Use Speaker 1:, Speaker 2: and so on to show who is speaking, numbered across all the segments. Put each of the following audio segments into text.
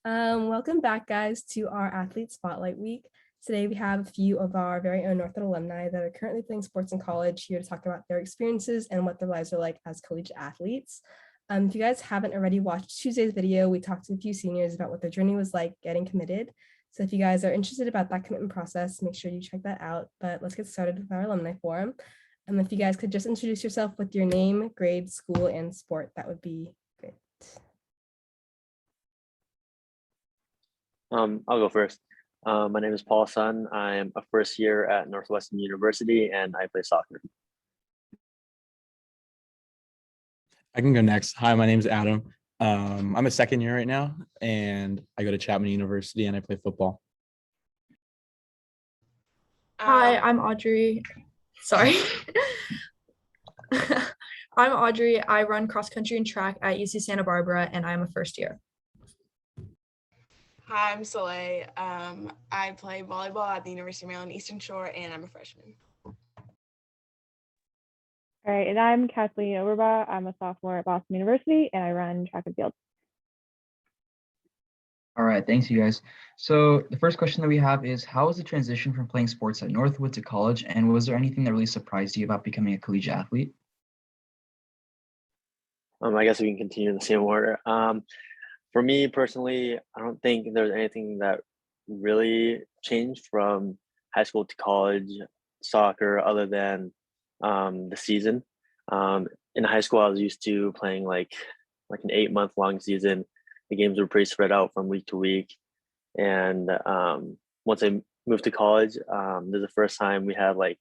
Speaker 1: Welcome back, guys, to our Athlete Spotlight Week. Today, we have a few of our very own Northwood alumni that are currently playing sports in college here to talk about their experiences and what their lives are like as collegiate athletes. If you guys haven't already watched Tuesday's video, we talked to a few seniors about what their journey was like getting committed. So if you guys are interested about that commitment process, make sure you check that out. But let's get started with our alumni forum. If you guys could just introduce yourself with your name, grade, school, and sport, that would be great.
Speaker 2: I'll go first. My name is Paul Sun. I am a first year at Northwestern University and I play soccer.
Speaker 3: I can go next. Hi, my name is Adam. I'm a second year right now and I go to Chapman University and I play football.
Speaker 4: Hi, I'm Audrey. Sorry. I'm Audrey. I run cross country and track at UC Santa Barbara and I'm a first year.
Speaker 5: Hi, I'm Soleil. I play volleyball at the University of Maryland Eastern Shore, and I'm a freshman.
Speaker 6: All right, and I'm Kathleen Overbaugh. I'm a sophomore at Boston University, and I run track and field.
Speaker 7: All right, thanks, you guys. So the first question that we have is, how was the transition from playing sports at Northwood to college, and was there anything that really surprised you about becoming a collegiate athlete?
Speaker 2: I guess we can continue in the same order. For me personally, I don't think there's anything that really changed from high school to college soccer other than the season. In high school, I was used to playing like an 8-month long season. The games were pretty spread out from week to week. And once I moved to college, this is the first time we had like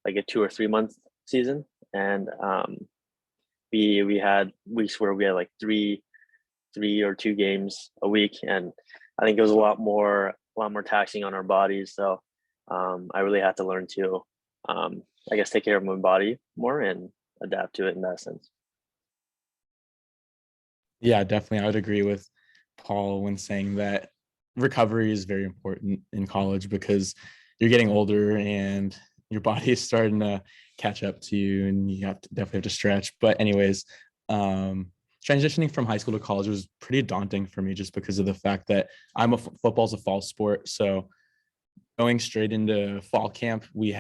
Speaker 2: a 2 or 3 month season. And we had weeks where we had like three or 2 games a week, and I think it was a lot more taxing on our bodies. So I really had to learn to I guess take care of my body more and adapt to it in that sense.
Speaker 3: Yeah, definitely. I would agree with Paul when saying that recovery is very important in college because you're getting older and your body is starting to catch up to you and you definitely have to stretch. But anyways, transitioning from high school to college was pretty daunting for me just because of the fact that football's a fall sport. So going straight into fall camp, we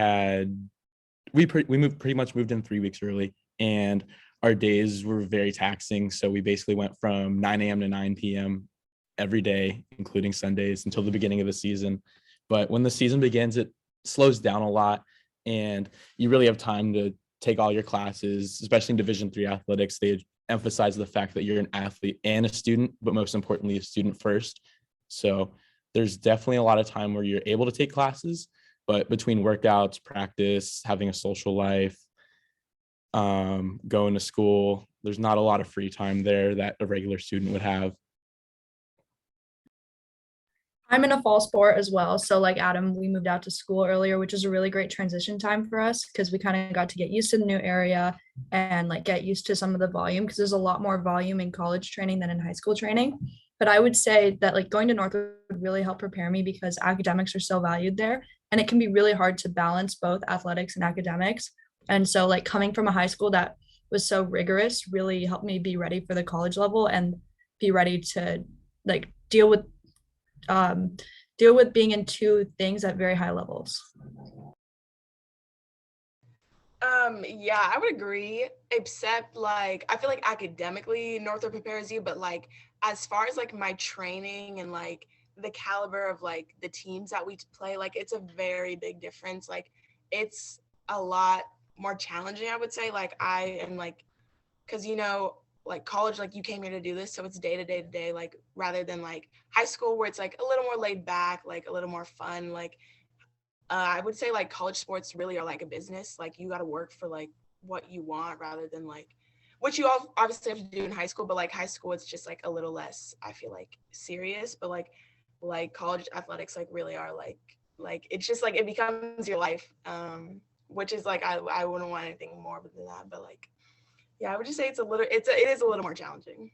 Speaker 3: pretty much moved in 3 weeks early, and our days were very taxing. So we basically went from 9 a.m. to 9 p.m. every day, including Sundays, until the beginning of the season. But when the season begins, it slows down a lot, and you really have time to take all your classes, especially in Division III athletics. They emphasize the fact that you're an athlete and a student, but most importantly, a student first. So there's definitely a lot of time where you're able to take classes, but between workouts, practice, having a social life, going to school, there's not a lot of free time there that a regular student would have.
Speaker 4: I'm in a fall sport as well. So like Adam, we moved out to school earlier, which is a really great transition time for us because we kind of got to get used to the new area and like get used to some of the volume because there's a lot more volume in college training than in high school training. But I would say that like going to Northwood really helped prepare me because academics are so valued there and it can be really hard to balance both athletics and academics. And so like coming from a high school that was so rigorous really helped me be ready for the college level and be ready to like deal with being in 2 things at very high levels.
Speaker 5: Yeah, I would agree, except like I feel like academically Northwood prepares you, but like as far as like my training and like the caliber of like the teams that we play, like it's a very big difference. Like it's a lot more challenging, I would say. Like I am like, because like college, like you came here to do this, so it's day to day, like rather than like high school where it's like a little more laid back, like a little more fun. Like I would say like college sports really are like a business. Like you got to work for like what you want rather than like what you all obviously have to do in high school, but like high school it's just like a little less, I feel like, serious. But like college athletics like really are like it's just like it becomes your life, which is like I wouldn't want anything more than that. But like yeah, I would just say it is a little more challenging.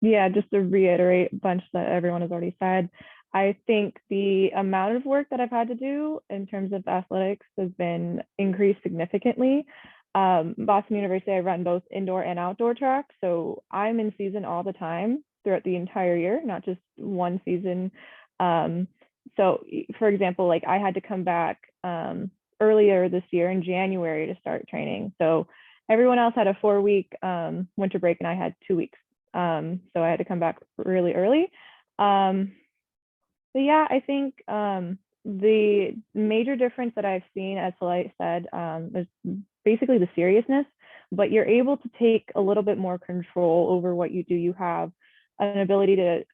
Speaker 6: Yeah, just to reiterate a bunch that everyone has already said, I think the amount of work that I've had to do in terms of athletics has been increased significantly. Boston University, I run both indoor and outdoor track, so I'm in season all the time. throughout the entire year, not just one season. So for example, like I had to come back earlier this year in January to start training. So everyone else had a 4-week winter break and I had 2 weeks. So I had to come back really early. But yeah, I think the major difference that I've seen, as Soleil said, is basically the seriousness, but you're able to take a little bit more control over what you do. You have an ability to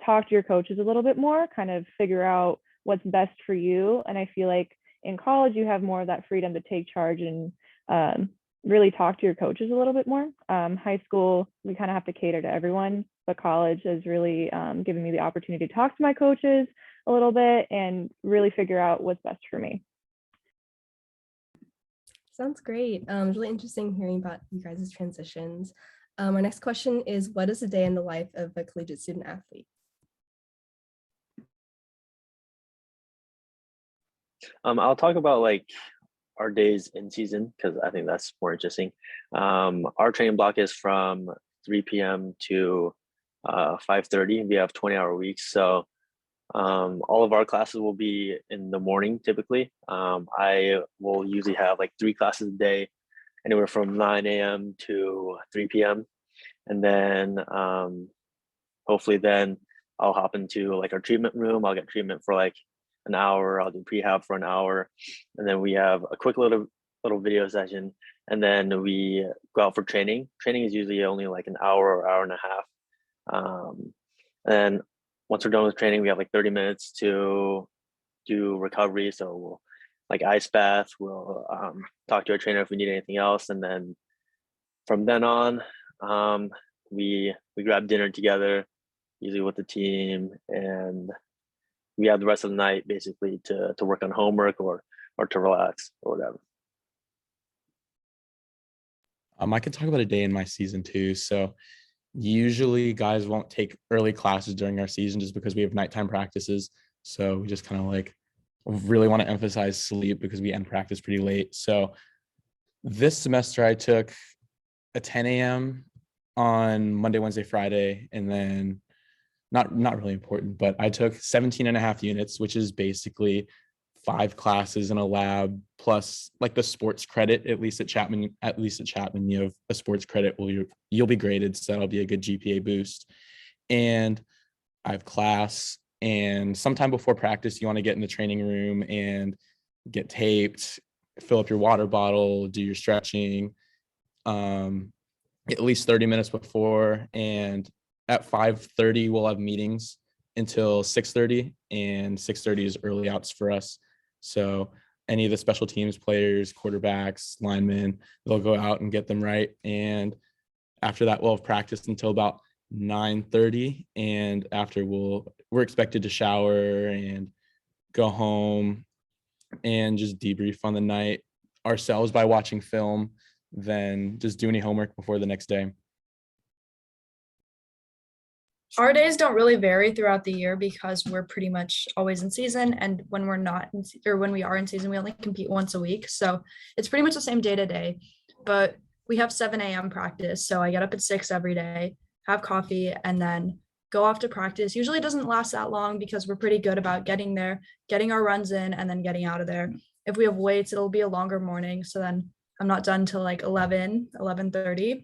Speaker 6: talk to your coaches a little bit more, kind of figure out what's best for you. And I feel like in college, you have more of that freedom to take charge and really talk to your coaches a little bit more. High school, we kind of have to cater to everyone, but college has really given me the opportunity to talk to my coaches a little bit and really figure out what's best for me.
Speaker 1: Sounds great. It's really interesting hearing about you guys' transitions. Our next question is, what is a day in the life of a collegiate student athlete?
Speaker 2: I'll talk about like our days in season because I think that's more interesting. Our training block is from 3 p.m. to 5:30. We have 20-hour weeks, so all of our classes will be in the morning typically. I will usually have like 3 classes a day, anywhere from 9 a.m. to 3 p.m. And then hopefully then I'll hop into like our treatment room. I'll get treatment for like an hour. I'll do prehab for an hour. And then we have a quick little video session. And then we go out for training. Training is usually only like an hour or hour and a half. And once we're done with training, we have like 30 minutes to do recovery. So we'll like ice bath, we'll talk to our trainer if we need anything else. And then from then on, we grab dinner together, usually with the team, and we have the rest of the night basically to work on homework or to relax or whatever.
Speaker 3: I can talk about a day in my season too. So usually guys won't take early classes during our season just because we have nighttime practices. So we just kind of like really want to emphasize sleep because we end practice pretty late. So this semester I took a 10 a.m. on Monday, Wednesday, Friday, and then not really important, but I took 17 and a half units, which is basically 5 classes in a lab plus like the sports credit. At least at Chapman, you have a sports credit where you'll be graded, so that'll be a good GPA boost. And I have class, and sometime before practice, you want to get in the training room and get taped, fill up your water bottle, do your stretching, at least 30 minutes before. And at 5:30, we'll have meetings until 6:30, and 6:30 is early outs for us. So any of the special teams players, quarterbacks, linemen, they'll go out and get them right. And after that, we'll have practice until about 9:30. And after we're expected to shower and go home and just debrief on the night ourselves by watching film, then just do any homework before the next day.
Speaker 4: Our days don't really vary throughout the year because we're pretty much always in season. And when we're not or when we are in season, we only compete once a week. So it's pretty much the same day to day, but we have 7 a.m. practice. So I get up at 6 every day, have coffee, and then go off to practice. Usually it doesn't last that long because we're pretty good about getting there, getting our runs in, and then getting out of there. If we have weights, it'll be a longer morning. So then I'm not done till like 11:30.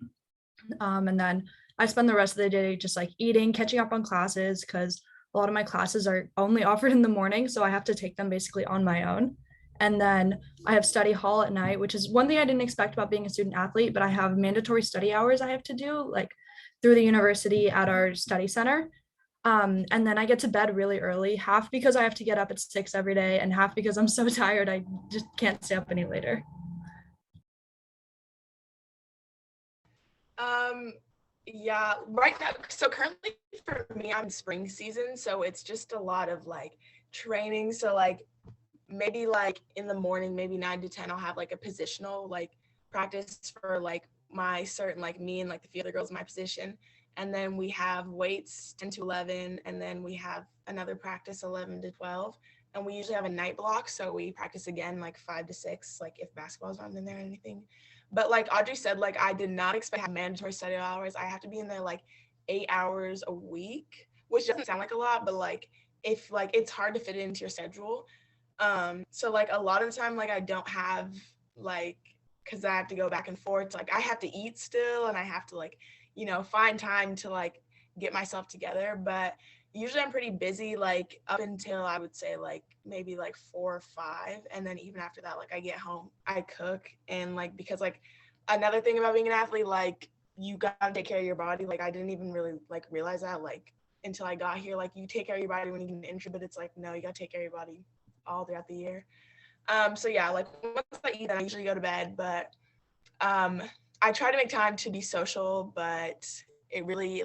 Speaker 4: And then I spend the rest of the day just like eating, catching up on classes, because a lot of my classes are only offered in the morning. So I have to take them basically on my own. And then I have study hall at night, which is one thing I didn't expect about being a student athlete, but I have mandatory study hours I have to do like through the university at our study center. And then I get to bed really early, half because I have to get up at 6 every day and half because I'm so tired I just can't stay up any later.
Speaker 5: Yeah, right now, so currently for me, I'm spring season, so it's just a lot of like training. So like maybe like in the morning, maybe 9 to 10, I'll have like a positional like practice for like my certain, like me and like the few other girls in my position. And then we have weights 10 to 11, and then we have another practice 11 to 12. And we usually have a night block, so we practice again like 5 to 6, like if basketball's not in there or anything. But like Audrey said, like I did not expect to have mandatory study hours. I have to be in there like 8 hours a week, which doesn't sound like a lot, but like if like it's hard to fit it into your schedule. So like a lot of the time, like I don't have like, because I have to go back and forth. Like I have to eat still, and I have to like, find time to like get myself together. But usually I'm pretty busy, like up until I would say like maybe like 4 or 5, and then even after that, like I get home, I cook, and like because like another thing about being an athlete, like you gotta take care of your body. Like I didn't even really like realize that like until I got here. Like you take care of your body when you get an injury, but it's like no, you gotta take care of your body all throughout the year. So yeah, like once I eat, then I usually go to bed. But I try to make time to be social, but it really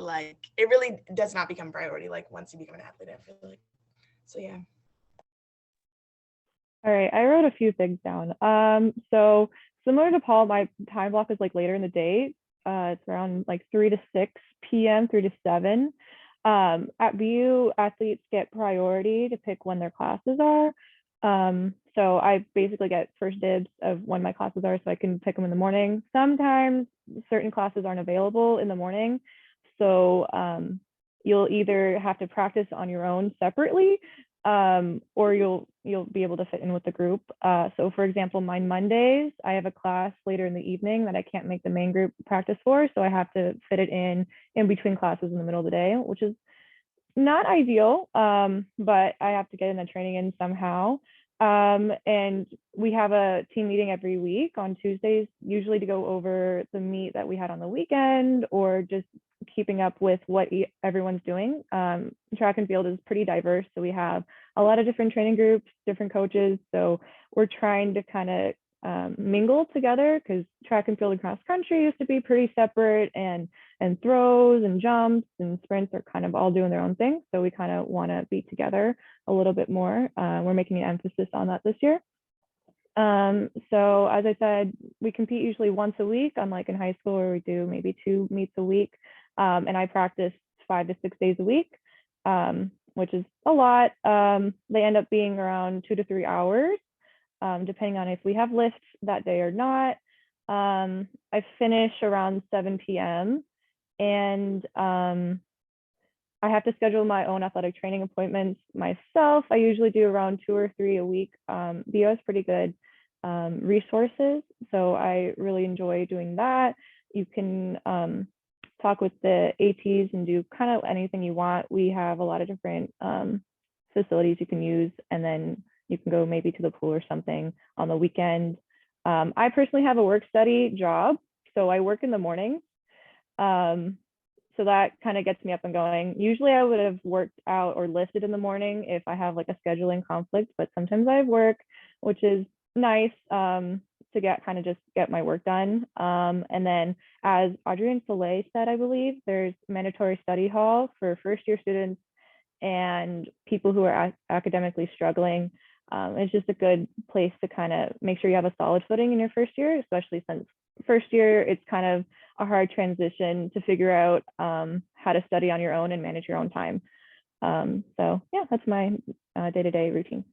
Speaker 5: does not become a priority like once you become an athlete, I feel like. So yeah.
Speaker 6: All right, I wrote a few things down. So similar to Paul, my time block is like later in the day. It's around like 3 to 6 p.m., 3 to 7. At BU, athletes get priority to pick when their classes are. So I basically get first dibs of when my classes are, so I can pick them in the morning. Sometimes certain classes aren't available in the morning, so you'll either have to practice on your own separately, or you'll be able to fit in with the group. So for example, my Mondays, I have a class later in the evening that I can't make the main group practice for, so I have to fit it in between classes in the middle of the day, which is not ideal, but I have to get in the training in somehow. And we have a team meeting every week on Tuesdays, usually to go over the meet that we had on the weekend, or just keeping up with what everyone's doing. Track and field is pretty diverse, so we have a lot of different training groups, different coaches. So we're trying to kind of mingle together, because track and field and cross country used to be pretty separate, and throws and jumps and sprints are kind of all doing their own thing. So we kind of want to be together a little bit more. We're making an emphasis on that this year. So as I said, we compete usually once a week, unlike in high school where we do maybe 2 meets a week. And I practice 5 to 6 days a week, which is a lot. They end up being around 2 to 3 hours, depending on if we have lifts that day or not. I finish around 7 p.m. and I have to schedule my own athletic training appointments myself. I usually do around 2 or 3 a week. BO has pretty good resources, so I really enjoy doing that. You can talk with the ATs and do kind of anything you want. We have a lot of different facilities you can use, and then you can go maybe to the pool or something on the weekend. I personally have a work study job, so I work in the morning. So that kind of gets me up and going. Usually I would have worked out or lifted in the morning if I have like a scheduling conflict, but sometimes I have work, which is nice to get my work done. And then as Audrey and Soleil said, I believe there's mandatory study hall for first year students and people who are academically struggling. It's just a good place to kind of make sure you have a solid footing in your first year, especially since first year, it's kind of a hard transition to figure out how to study on your own and manage your own time. So yeah, that's my day-to-day routine.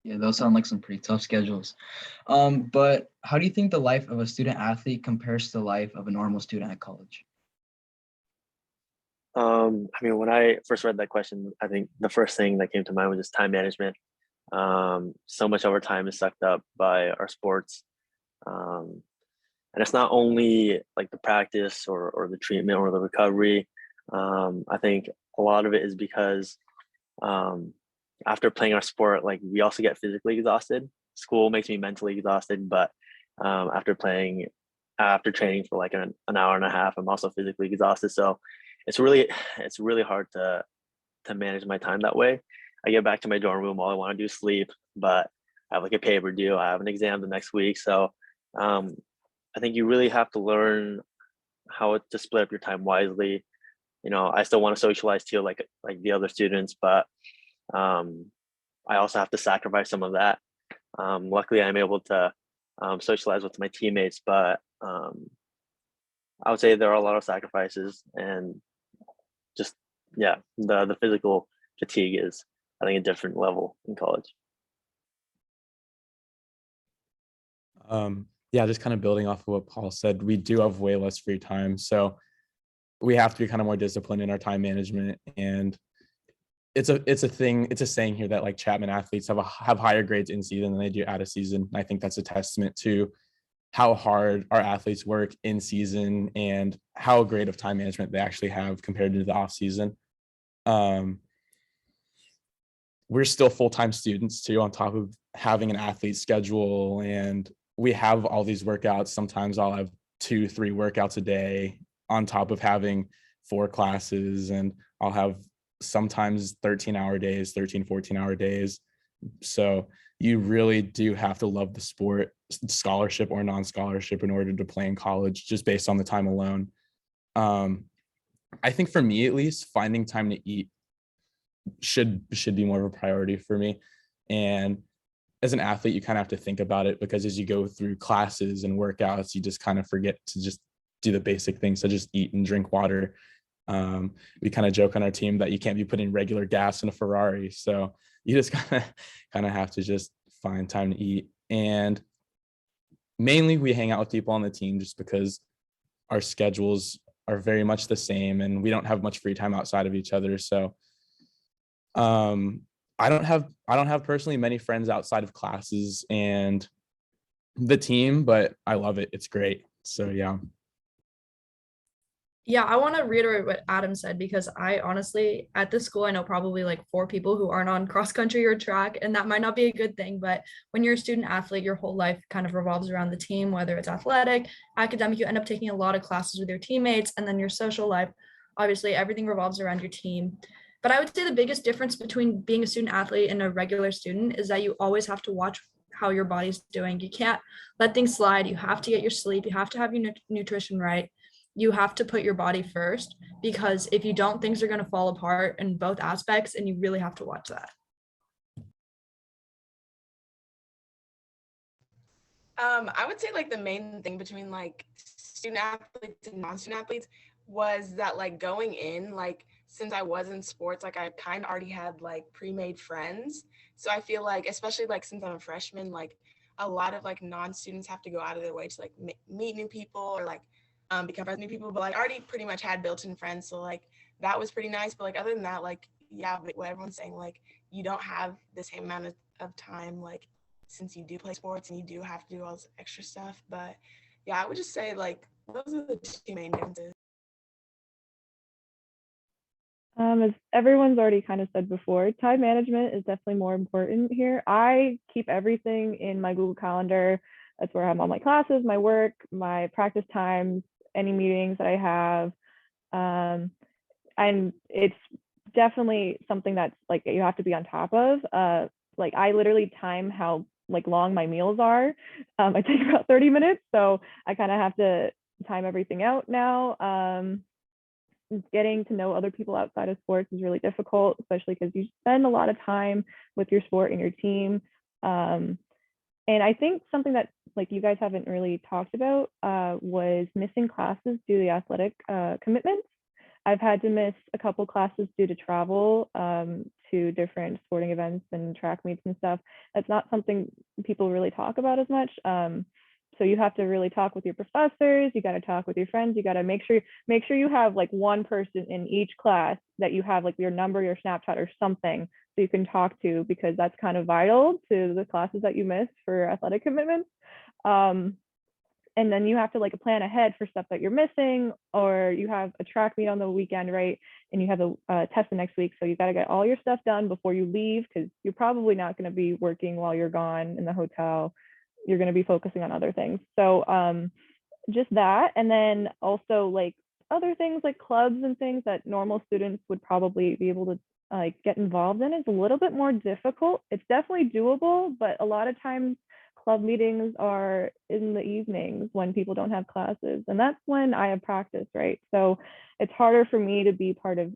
Speaker 7: Yeah, those sound like some pretty tough schedules. But how do you think the life of a student athlete compares to the life of a normal student at college?
Speaker 2: I mean, when I first read that question, I think the first thing that came to mind was just time management. So much of our time is sucked up by our sports. And it's not only like the practice or the treatment or the recovery. I think a lot of it is because after playing our sport, like we also get physically exhausted. School makes me mentally exhausted, but after training for like an hour and a half, I'm also physically exhausted. So it's really hard to manage my time that way. I get back to my dorm room, all I want to do is sleep, but I have like a paper due. I have an exam the next week. So I think you really have to learn how to split up your time wisely. I still want to socialize too, like the other students, but I also have to sacrifice some of that. Luckily, I'm able to socialize with my teammates, but I would say there are a lot of sacrifices, and just the physical fatigue is, I think, a different level in college.
Speaker 3: Yeah, just kind of building off of what Paul said, we do have way less free time. So we have to be kind of more disciplined in our time management. And it's a saying here that like Chapman athletes have higher grades in season than they do out of season. And I think that's a testament to how hard our athletes work in season and how great of time management they actually have compared to the off season. We're still full-time students too, on top of having an athlete schedule, and we have all these workouts. Sometimes I'll have 2-3 workouts a day on top of having 4 classes, and I'll have sometimes 13-hour days, 14-hour days. So you really do have to love the sport, scholarship or non-scholarship, in order to play in college, just based on the time alone. I think for me, at least, finding time to eat should be more of a priority for me. And as an athlete, you kind of have to think about it, because as you go through classes and workouts, you just kind of forget to just do the basic things, so just eat and drink water. We kind of joke on our team that you can't be putting regular gas in a Ferrari, so you just kind of have to just find time to eat. And mainly we hang out with people on the team just because our schedules are very much the same and we don't have much free time outside of each other. So I don't have personally many friends outside of classes and the team, but I love it. It's great. So yeah.
Speaker 4: Yeah, I want to reiterate what Adam said, because I honestly, at this school, I know probably like 4 people who aren't on cross country or track, and that might not be a good thing. But when you're a student athlete, your whole life kind of revolves around the team, whether it's athletic, academic. You end up taking a lot of classes with your teammates, and then your social life. Obviously, everything revolves around your team. But I would say the biggest difference between being a student athlete and a regular student is that you always have to watch how your body's doing. You can't let things slide. You have to get your sleep. You have to have your nutrition right. You have to put your body first, because if you don't, things are going to fall apart in both aspects, and you really have to watch that.
Speaker 5: I would say like the main thing between like student athletes and non-student athletes was that like going in, like since I was in sports, like I kind of already had like pre-made friends. So I feel like, especially like since I'm a freshman, like a lot of like non-students have to go out of their way to like meet new people or like become friends with new people. But like I already pretty much had built-in friends, so like that was pretty nice. But like other than that, like yeah, what everyone's saying, like you don't have the same amount of time, like since you do play sports and you do have to do all this extra stuff. But yeah, I would just say like those are the 2 main differences.
Speaker 6: As everyone's already kind of said before, time management is definitely more important here. I keep everything in my Google Calendar. That's where I have all my classes, my work, my practice times, any meetings that I have. And it's definitely something that's like you have to be on top of. Like I literally time how like long my meals are. I take about 30 minutes, so I kind of have to time everything out now. Getting to know other people outside of sports is really difficult, especially because you spend a lot of time with your sport and your team. And I think something that like you guys haven't really talked about was missing classes due to the athletic commitments. I've had to miss a couple classes due to travel to different sporting events and track meets and stuff. That's not something people really talk about as much. So you have to really talk with your professors. You got to talk with your friends. You got to make sure you have like one person in each class that you have like your number, your Snapchat or something so you can talk to, because that's kind of vital to the classes that you missed for athletic commitments. And then you have to like plan ahead for stuff that you're missing, or you have a track meet on the weekend, right? And you have a test the next week. So you got to get all your stuff done before you leave, because you're probably not going to be working while you're gone in the hotel. You're going to be focusing on other things. So just that. And then also like other things like clubs and things that normal students would probably be able to like get involved in is a little bit more difficult. It's definitely doable, but a lot of times club meetings are in the evenings when people don't have classes, and that's when I have practice, right? So it's harder for me to be part of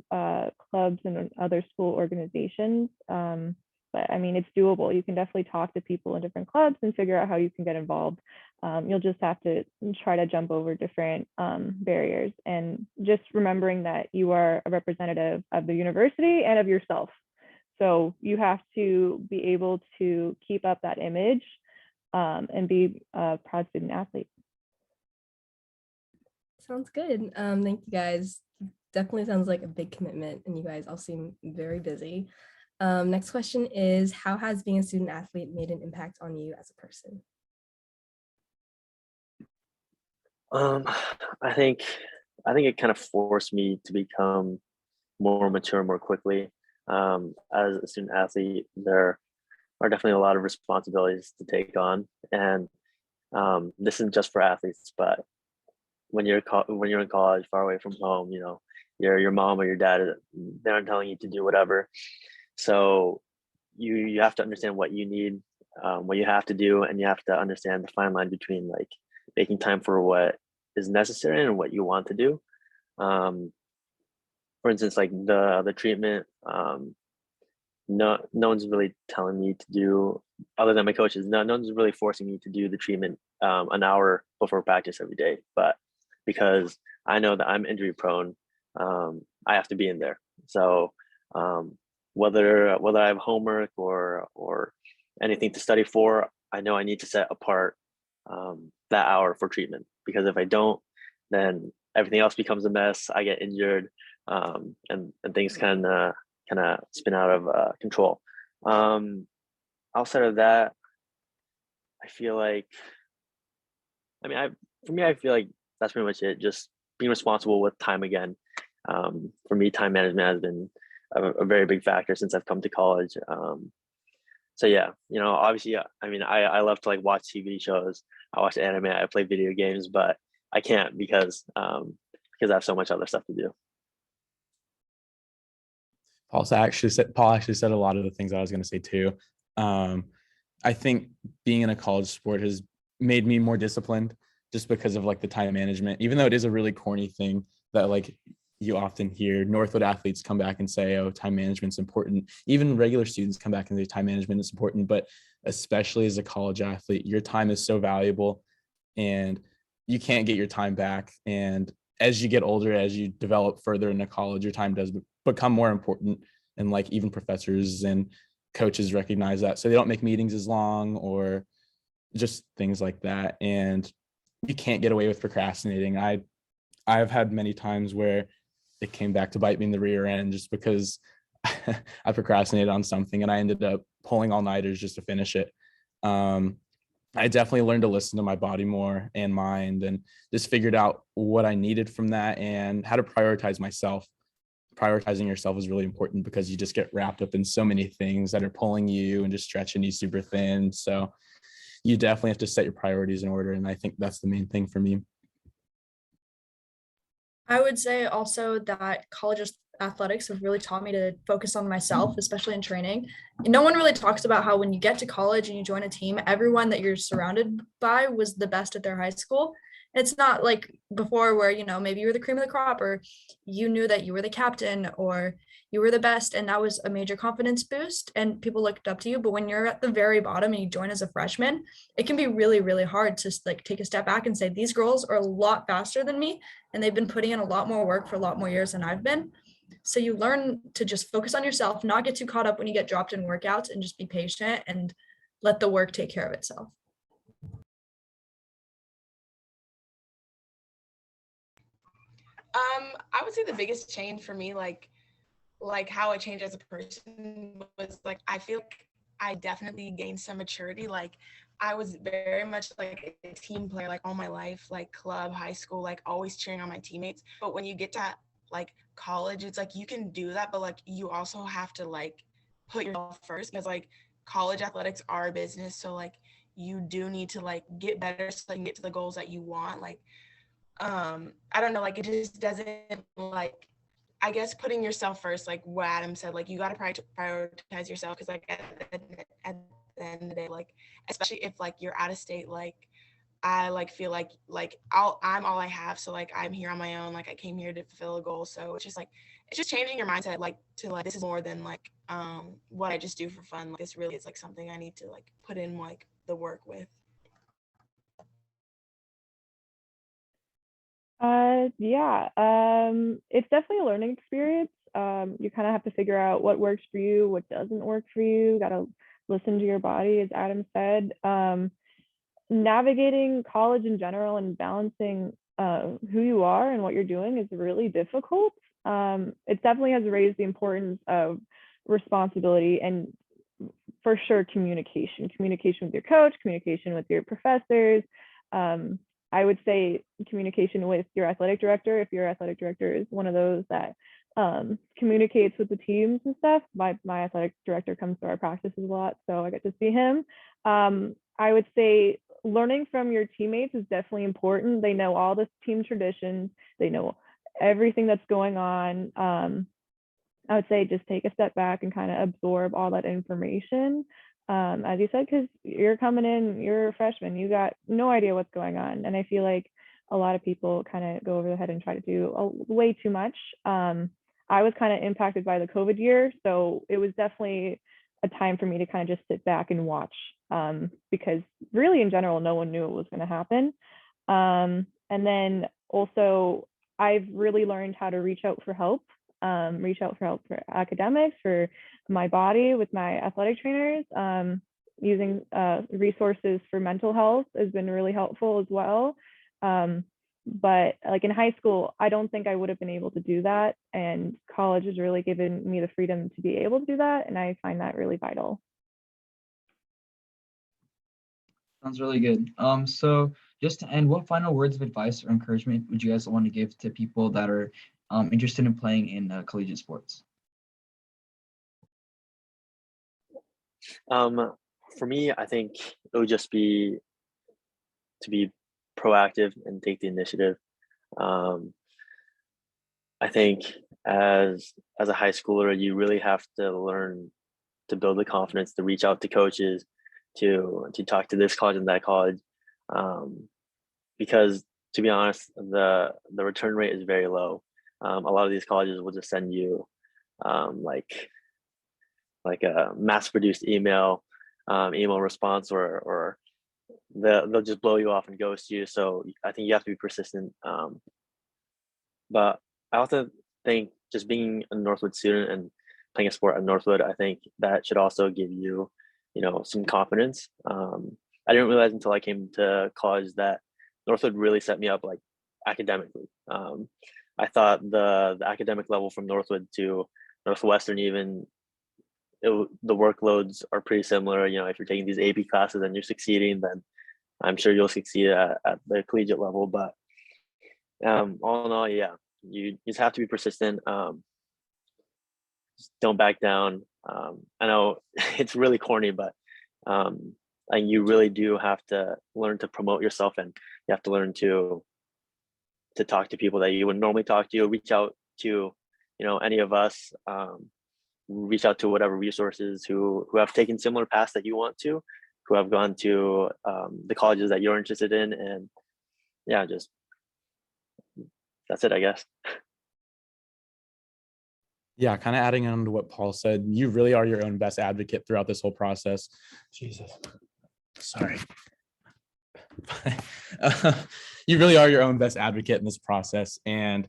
Speaker 6: clubs and other school organizations. But I mean, it's doable. You can definitely talk to people in different clubs and figure out how you can get involved. You'll just have to try to jump over different barriers, and just remembering that you are a representative of the university and of yourself. So you have to be able to keep up that image and be a proud student athlete.
Speaker 1: Sounds good. Thank you guys. Definitely sounds like a big commitment, and you guys all seem very busy. Next question is, how has being a student athlete made an impact on you as a person?
Speaker 2: I think it kind of forced me to become more mature more quickly. As a student athlete, there are definitely a lot of responsibilities to take on, and this isn't just for athletes, but when you're in college, far away from home, your mom or your dad, they aren't telling you to do whatever. So you have to understand what you need, what you have to do, and you have to understand the fine line between like making time for what is necessary and what you want to do. Um, for instance, like the treatment, no one's really telling me to do, other than my coaches. No one's really forcing me to do the treatment an hour before practice every day. But because I know that I'm injury prone, I have to be in there. So whether I have homework or anything to study for, I know I need to set apart that hour for treatment, because if I don't, then everything else becomes a mess. I get injured, and things kind of spin out of control. Outside of that, I feel like, I feel like that's pretty much it. Just being responsible with time again. For me, time management has been a very big factor since I've come to college. So yeah, obviously, I love to like watch TV shows. I watch anime. I play video games, but I can't because I have so much other stuff to do.
Speaker 3: Paul actually said a lot of the things I was going to say too. I think being in a college sport has made me more disciplined just because of like the time management, even though it is a really corny thing that like you often hear Northwood athletes come back and say, oh, time management's important. Even regular students come back and say time management is important, but especially as a college athlete, your time is so valuable and you can't get your time back. And as you get older, as you develop further into college, your time does become more important. And like even professors and coaches recognize that. So they don't make meetings as long or just things like that. And you can't get away with procrastinating. I've had many times where it came back to bite me in the rear end just because I procrastinated on something and I ended up pulling all-nighters just to finish it. I definitely learned to listen to my body more and mind, and just figured out what I needed from that and how to prioritize myself. Prioritizing yourself is really important because you just get wrapped up in so many things that are pulling you and just stretching you super thin. So you definitely have to set your priorities in order. And I think that's the main thing for me.
Speaker 4: I would say also that college athletics have really taught me to focus on myself, especially in training. No one really talks about how when you get to college and you join a team, everyone that you're surrounded by was the best at their high school. It's not like before where, maybe you were the cream of the crop or you knew that you were the captain or you were the best. And that was a major confidence boost and people looked up to you. But when you're at the very bottom and you join as a freshman, it can be really, really hard to like take a step back and say, these girls are a lot faster than me. And they've been putting in a lot more work for a lot more years than I've been. So you learn to just focus on yourself, not get too caught up when you get dropped in workouts, and just be patient and let the work take care of itself.
Speaker 5: I would say the biggest change for me, like how I changed as a person, was like I feel like I definitely gained some maturity. Like I was very much like a team player, like all my life, like club, high school, like always cheering on my teammates. But when you get to like college, it's like you can do that, but like you also have to like put yourself first, because like college athletics are a business. So like you do need to like get better so you can get to the goals that you want. Like I don't know, like it just doesn't, like, I guess putting yourself first, like what Adam said, like you got to prioritize yourself, because like at the end of the day, like especially if like you're out of state, like I like feel like I'm all I have, so like I'm here on my own, like I came here to fulfill a goal. So it's just changing your mindset, like to like this is more than like what I just do for fun. Like this really is like something I need to like put in like the work with.
Speaker 6: Yeah, it's definitely a learning experience. You kind of have to figure out what works for you, what doesn't work for you. Got to listen to your body, as Adam said. Navigating college in general and balancing who you are and what you're doing is really difficult. It definitely has raised the importance of responsibility and for sure communication with your coach, communication with your professors. I would say communication with your athletic director, if your athletic director is one of those that communicates with the teams and stuff. My athletic director comes to our practices a lot, so I get to see him. I would say learning from your teammates is definitely important. They know all the team traditions, they know everything that's going on. I would say just take a step back and kind of absorb all that information. As you said, because you're coming in, you're a freshman, you got no idea what's going on. And I feel like a lot of people kind of go over their head and try to do way too much. I was kind of impacted by the COVID year, so it was definitely a time for me to kind of just sit back and watch, because really in general, no one knew it was going to happen. And then also, I've really learned how to reach out for help for academics, for my body with my athletic trainers. Using resources for mental health has been really helpful as well. But like in high school, I don't think I would have been able to do that. And college has really given me the freedom to be able to do that. And I find that really vital.
Speaker 7: Sounds really good. So just to end, what final words of advice or encouragement would you guys want to give to people that are interested in playing in collegiate sports?
Speaker 2: For me, I think it would just be to be proactive and take the initiative. I think as a high schooler, you really have to learn to build the confidence to reach out to coaches, to talk to this college and that college, because to be honest, the return rate is very low. A lot of these colleges will just send you like a mass-produced email response, or they'll just blow you off and ghost you. So I think you have to be persistent. But I also think just being a Northwood student and playing a sport at Northwood, I think that should also give you, some confidence. I didn't realize until I came to college that Northwood really set me up like academically. I thought the academic level from Northwood to Northwestern, even the workloads are pretty similar. If you're taking these AP classes and you're succeeding, then I'm sure you'll succeed at the collegiate level. But all in all, yeah, you just have to be persistent. Just don't back down. I know it's really corny, but and you really do have to learn to promote yourself, and you have to learn to talk to people that you would normally talk to. Reach out to, any of us. Reach out to whatever resources who have taken similar paths that you want to, who have gone to the colleges that you're interested in, and yeah, just that's it, I guess.
Speaker 3: Yeah, kind of adding on to what Paul said, you really are your own best advocate throughout this whole process. Jesus, sorry. You really are your own best advocate in this process, and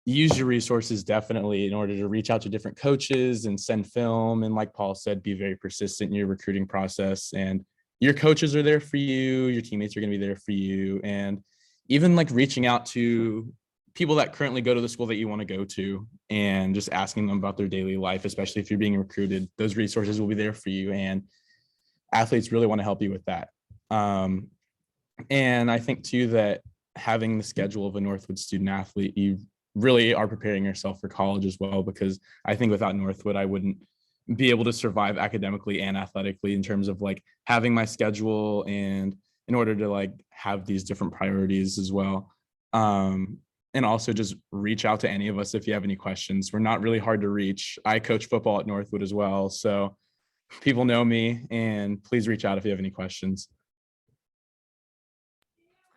Speaker 3: use your resources definitely in order to reach out to different coaches and send film. And like Paul said, be very persistent in your recruiting process, and your coaches are there for you. Your teammates are going to be there for you. And even like reaching out to people that currently go to the school that you want to go to and just asking them about their daily life, especially if you're being recruited, those resources will be there for you. And athletes really want to help you with that. And I think too, that having the schedule of a Northwood student athlete, you really are preparing yourself for college as well, because I think without Northwood, I wouldn't be able to survive academically and athletically in terms of like having my schedule and in order to like have these different priorities as well. And also just reach out to any of us if you have any questions. We're not really hard to reach. I coach football at Northwood as well, so people know me, and please reach out if you have any questions.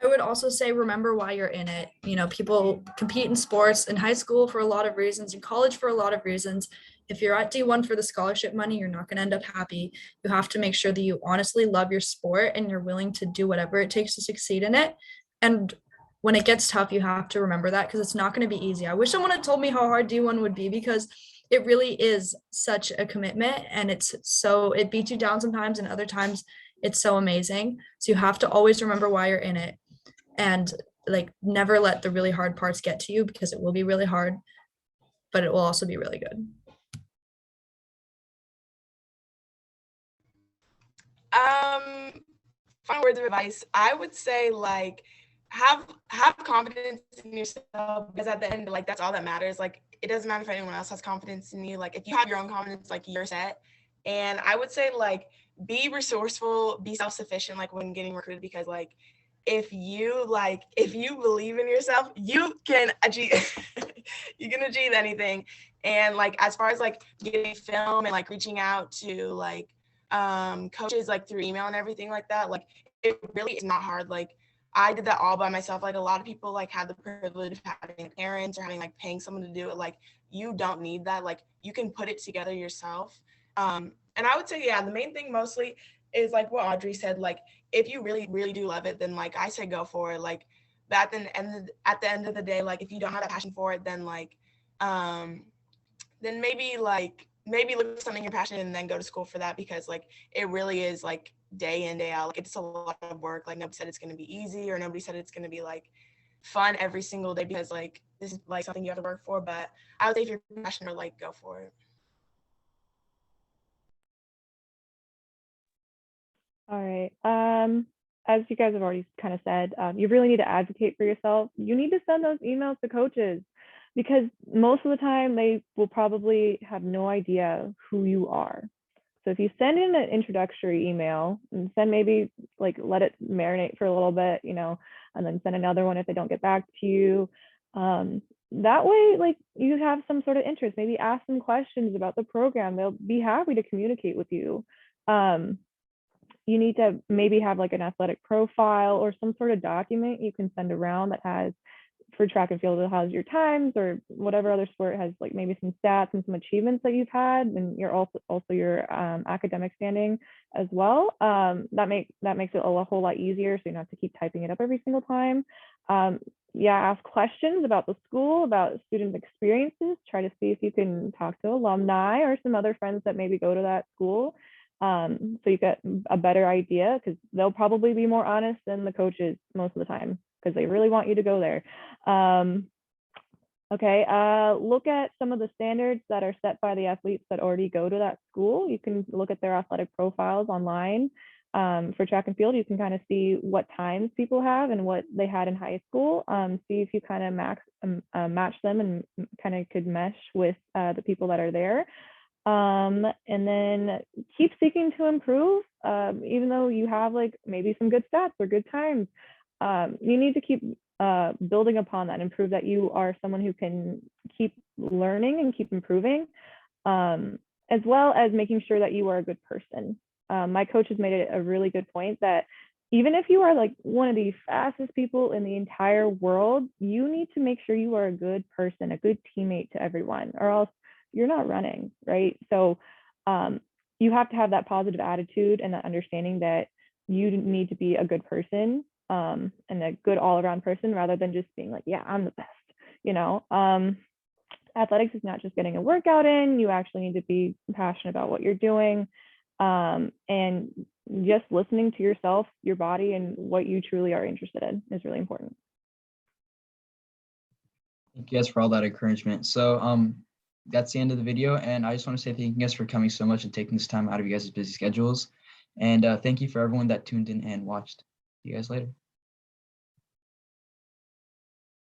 Speaker 4: I would also say, remember why you're in it. People compete in sports in high school for a lot of reasons, in college for a lot of reasons. If you're at D1 for the scholarship money, you're not going to end up happy. You have to make sure that you honestly love your sport and you're willing to do whatever it takes to succeed in it. And when it gets tough, you have to remember that, because it's not going to be easy. I wish someone had told me how hard D1 would be, because it really is such a commitment, and it beats you down sometimes, and other times it's so amazing. So you have to always remember why you're in it. And like never let the really hard parts get to you, because it will be really hard, but it will also be really good.
Speaker 5: Final words of advice, I would say like have confidence in yourself, because at the end, like that's all that matters. Like it doesn't matter if anyone else has confidence in you. Like if you have your own confidence, like you're set. And I would say like be resourceful, be self-sufficient, like when getting recruited, because like if you believe in yourself, you can achieve you can achieve anything. And like as far as like getting film and like reaching out to like coaches like through email and everything like that, like it really is not hard. Like I did that all by myself. Like a lot of people like have the privilege of having parents or having like paying someone to do it. Like you don't need that. Like you can put it together yourself. And I would say, yeah, the main thing mostly is like what Audrey said. Like if you really, really do love it, then like I say go for it. Like at the end of the day, like if you don't have a passion for it, then like then maybe look for something you're passionate in and then go to school for that, because like it really is like day in, day out. Like it's a lot of work. Like nobody said it's going to be easy, or nobody said it's going to be like fun every single day, because like this is like something you have to work for. But I would say if you're passionate, like go for it.
Speaker 6: All right. As you guys have already kind of said, you really need to advocate for yourself. You need to send those emails to coaches, because most of the time they will probably have no idea who you are. So if you send in an introductory email and send maybe like let it marinate for a little bit, and then send another one if they don't get back to you. That way, like you have some sort of interest. Maybe ask them questions about the program. They'll be happy to communicate with you. You need to maybe have like an athletic profile or some sort of document you can send around that has, for track and field, it has your times, or whatever other sport has like maybe some stats and some achievements that you've had, and you're also your academic standing as well. That makes it a whole lot easier, so you don't have to keep typing it up every single time. Yeah, ask questions about the school, about student experiences. Try to see if you can talk to alumni or some other friends that maybe go to that school. So you get a better idea, because they'll probably be more honest than the coaches most of the time, because they really want you to go there. Okay, look at some of the standards that are set by the athletes that already go to that school. You can look at their athletic profiles online. For track and field, you can kind of see what times people have and what they had in high school. See if you kind of match them and kind of could mesh with the people that are there. And then keep seeking to improve, even though you have like maybe some good stats or good times. You need to keep building upon that and prove that you are someone who can keep learning and keep improving, as well as making sure that you are a good person. My coach has made it a really good point that even if you are like one of the fastest people in the entire world, you need to make sure you are a good person, a good teammate to everyone, or else you're not running, right? So you have to have that positive attitude and that understanding that you need to be a good person, and a good all-around person, rather than just being like, yeah, I'm the best. Athletics is not just getting a workout in. You actually need to be passionate about what you're doing, and just listening to yourself, your body, and what you truly are interested in is really important.
Speaker 7: Thank you guys for all that encouragement. So that's the end of the video, and I just want to say thank you guys for coming so much and taking this time out of you guys' busy schedules. And thank you for everyone that tuned in and watched. See you guys later.